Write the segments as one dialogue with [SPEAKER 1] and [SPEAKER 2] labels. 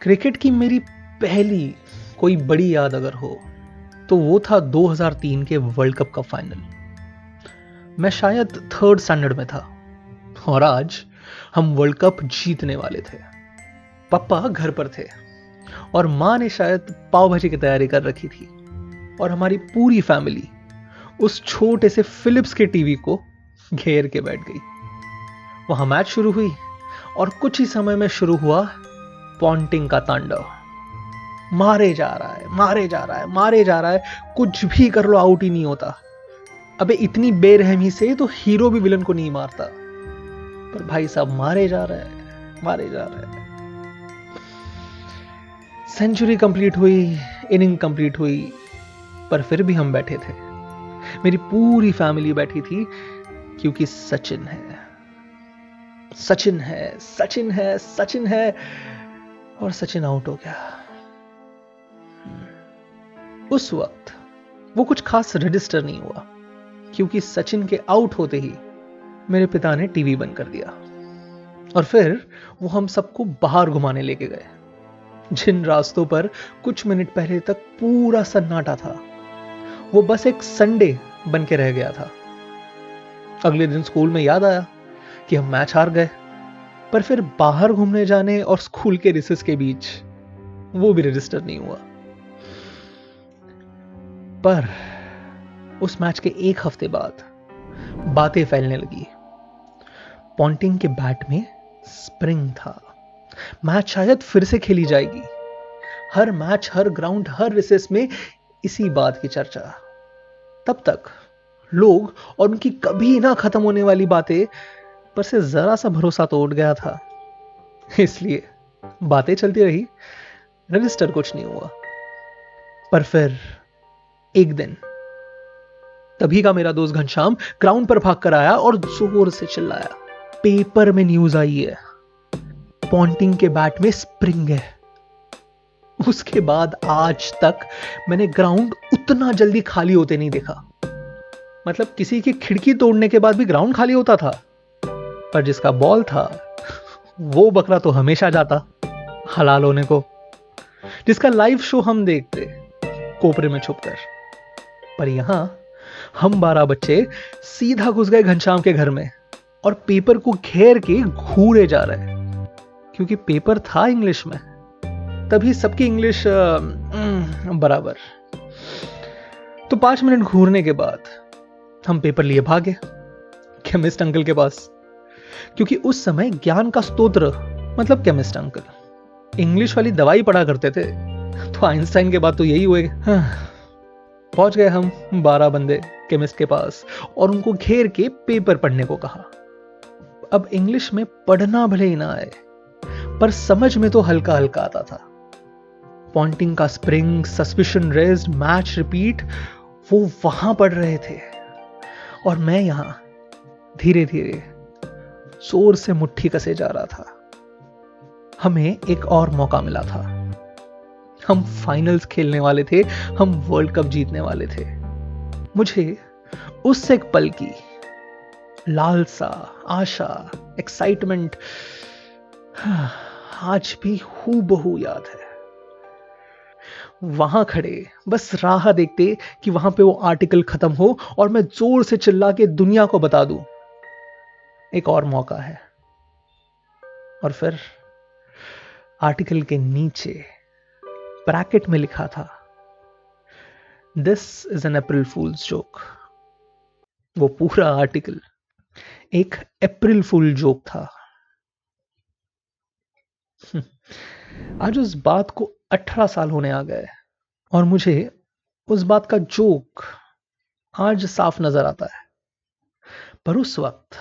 [SPEAKER 1] Cricket की मेरी पहली कोई बड़ी याद अगर हो तो वो था 2003 के वर्ल्ड कप का फाइनल। मैं शायद थर्ड स्टैंडर्ड में था और आज हम वर्ल्ड कप जीतने वाले थे। पापा घर पर थे और माँ ने शायद पाव भाजी की तैयारी कर रखी थी और हमारी पूरी फैमिली उस छोटे से फिलिप्स के टीवी को घेर के बैठ गई। वहां मैच शुरू हुई और कुछ ही समय में शुरू हुआ पॉन्टिंग का तांडव। मारे जा रहा है, मारे जा रहा है, मारे जा रहा है, कुछ भी कर लो आउट ही नहीं होता। अबे इतनी बेरहमी से तो हीरो भी विलन को नहीं मारता, पर भाई साहब मारे जा रहा है, मारे जा रहा है। सेंचुरी कंप्लीट हुई, इनिंग कंप्लीट हुई, पर फिर भी हम बैठे थे। मेरी पूरी फैमिली बैठी थी क्योंकि सचिन है, सचिन है, सचिन है, सचिन है, और सचिन आउट हो गया। उस वक्त वो कुछ खास रजिस्टर नहीं हुआ क्योंकि सचिन के आउट होते ही मेरे पिता ने टीवी बंद कर दिया और फिर वो हम सबको बाहर घुमाने लेके गए, जिन रास्तों पर कुछ मिनट पहले तक पूरा सन्नाटा था वो बस एक संडे बन के रह गया था। अगले दिन स्कूल में याद आया कि हम मैच हार गए, पर फिर बाहर घूमने जाने और स्कूल के रिसेस के बीच वो भी रजिस्टर नहीं हुआ। पर उस मैच के एक हफ्ते बाद बातें फैलने लगी। पॉन्टिंग के बैट में स्प्रिंग था, मैच शायद फिर से खेली जाएगी। हर मैच, हर ग्राउंड, हर रिसेस में इसी बात की चर्चा। तब तक लोग और उनकी कभी ना खत्म होने वाली बातें पर से जरा सा भरोसा तो उठ गया था, इसलिए बातें चलती रही, रजिस्टर कुछ नहीं हुआ। पर फिर एक दिन तभी का मेरा दोस्त घनश्याम ग्राउंड पर भाग कर आया और जोर से चिल्लाया, पेपर में न्यूज आई है, पॉन्टिंग के बैट में स्प्रिंग है। उसके बाद आज तक मैंने ग्राउंड उतना जल्दी खाली होते नहीं देखा। मतलब किसी की खिड़की तोड़ने के बाद भी ग्राउंड खाली होता था, पर जिसका बॉल था वो बकरा तो हमेशा जाता हलाल होने को। जिसका लाइव शो हम देखते कोपरे में छुपकर, पर यहां हम 12 बच्चे सीधा घुस गए घनश्याम के घर में और पेपर को घेर के घूरे जा रहे, क्योंकि पेपर था इंग्लिश में, तभी सबकी इंग्लिश बराबर। तो 5 मिनट घूरने के बाद हम पेपर लिए भागे केमिस्ट अंकल के पास, क्योंकि उस समय ज्ञान का स्तोत्र मतलब केमिस्ट अंकल इंग्लिश वाली दवाई पढ़ा करते थे, तो आइंस्टाइन के बाद तो यही हुए। पहुंच गए हम 12 बंदे केमिस्ट के पास और उनको घेर के पेपर पढ़ने को कहा। अब इंग्लिश में पढ़ना भले ही ना आए, पर समझ में तो हल्का हल्का आता था। पॉन्टिंग का spring, suspicion raised, match repeat, वो वहां पढ़ रहे थे और मैं यहां धीरे धीरे जोर से मुट्ठी कसे जा रहा था। हमें एक और मौका मिला था, हम फाइनल्स खेलने वाले थे, हम वर्ल्ड कप जीतने वाले थे। मुझे उस एक पल की लालसा, आशा, एक्साइटमेंट आज भी हूबहू याद है। वहां खड़े बस राह देखते कि वहां पे वो आर्टिकल खत्म हो और मैं जोर से चिल्ला के दुनिया को बता दूं एक और मौका है। और फिर आर्टिकल के नीचे ब्रैकेट में लिखा था, this is an April fools joke. वो पूरा आर्टिकल एक अप्रैल फूल जोक था। आज उस बात को 18 साल होने आ गए और मुझे उस बात का जोक आज साफ नजर आता है। पर उस वक्त,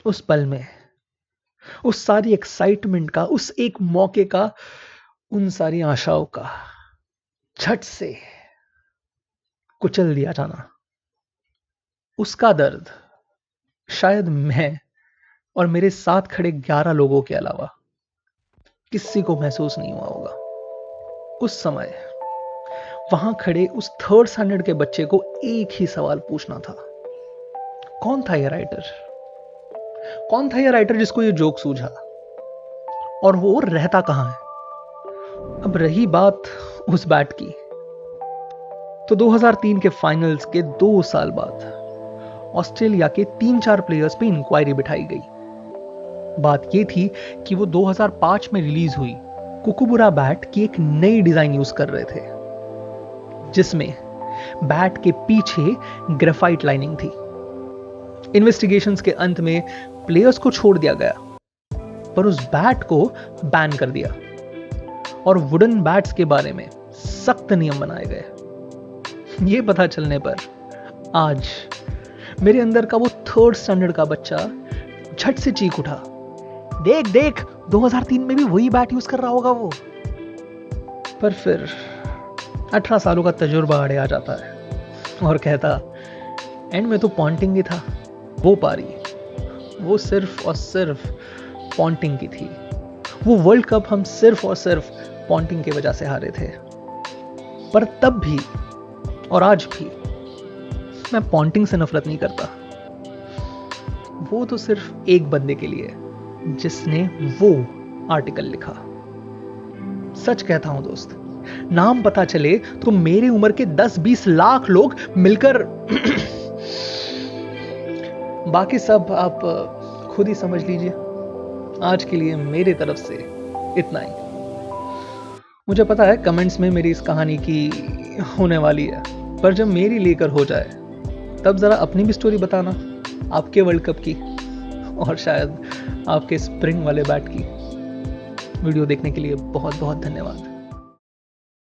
[SPEAKER 1] उस पल में, उस सारी एक्साइटमेंट का, उस एक मौके का, उन सारी आशाओं का झट से कुचल दिया जाना, उसका दर्द शायद मैं और मेरे साथ खड़े 11 लोगों के अलावा किसी को महसूस नहीं हुआ होगा। उस समय वहां खड़े उस थर्ड स्टैंडर्ड के बच्चे को एक ही सवाल पूछना था, कौन था यह राइटर? कौन था यह राइटर जिसको यह जोक सूझा? और वो रहता कहां है? अब रही बात उस बैट की, तो 2003 के फाइनल्स के 2 साल बाद ऑस्ट्रेलिया के 3-4 प्लेयर्स पे इंक्वायरी बिठाई गई। बात यह थी कि वो 2005 में रिलीज हुई कुकुबुरा बैट की एक नई डिजाइन यूज कर रहे थे, जिसमें बैट के पीछे ग्रेफाइट लाइनिंग थी। इन्वेस्टिगेशंस के अंत में प्लेयर्स को छोड़ दिया गया, पर उस बैट को बैन कर दिया और वुडन बैट्स के बारे में सख्त नियम बनाए गए। ये पता चलने पर आज मेरे अंदर का वो 3rd स्टैंडर्ड का बच्चा झट से चीख उठा, देख देख 2003 में भी वही बैट यूज कर रहा होगा वो। पर फिर 18 सालों का तजुर्बा आड़े आ जाता है और कहता, एंड में तो पॉन्टिंग ही था। वो पारी वो सिर्फ और सिर्फ पॉन्टिंग की थी। वो वर्ल्ड कप हम सिर्फ और सिर्फ पॉन्टिंग की वजह से हारे थे। पर तब भी और आज भी मैं पॉन्टिंग से नफरत नहीं करता। वो तो सिर्फ एक बंदे के लिए जिसने वो आर्टिकल लिखा। सच कहता हूं दोस्त, नाम पता चले तो मेरे उम्र के 10-20 लाख लोग मिलकर बाकी सब आप खुद ही समझ लीजिए। आज के लिए मेरी तरफ से इतना ही। मुझे पता है कमेंट्स में मेरी इस कहानी की होने वाली है, पर जब मेरी लेकर हो जाए तब जरा अपनी भी स्टोरी बताना, आपके वर्ल्ड कप की और शायद आपके स्प्रिंग वाले बैट की। वीडियो देखने के लिए बहुत बहुत धन्यवाद।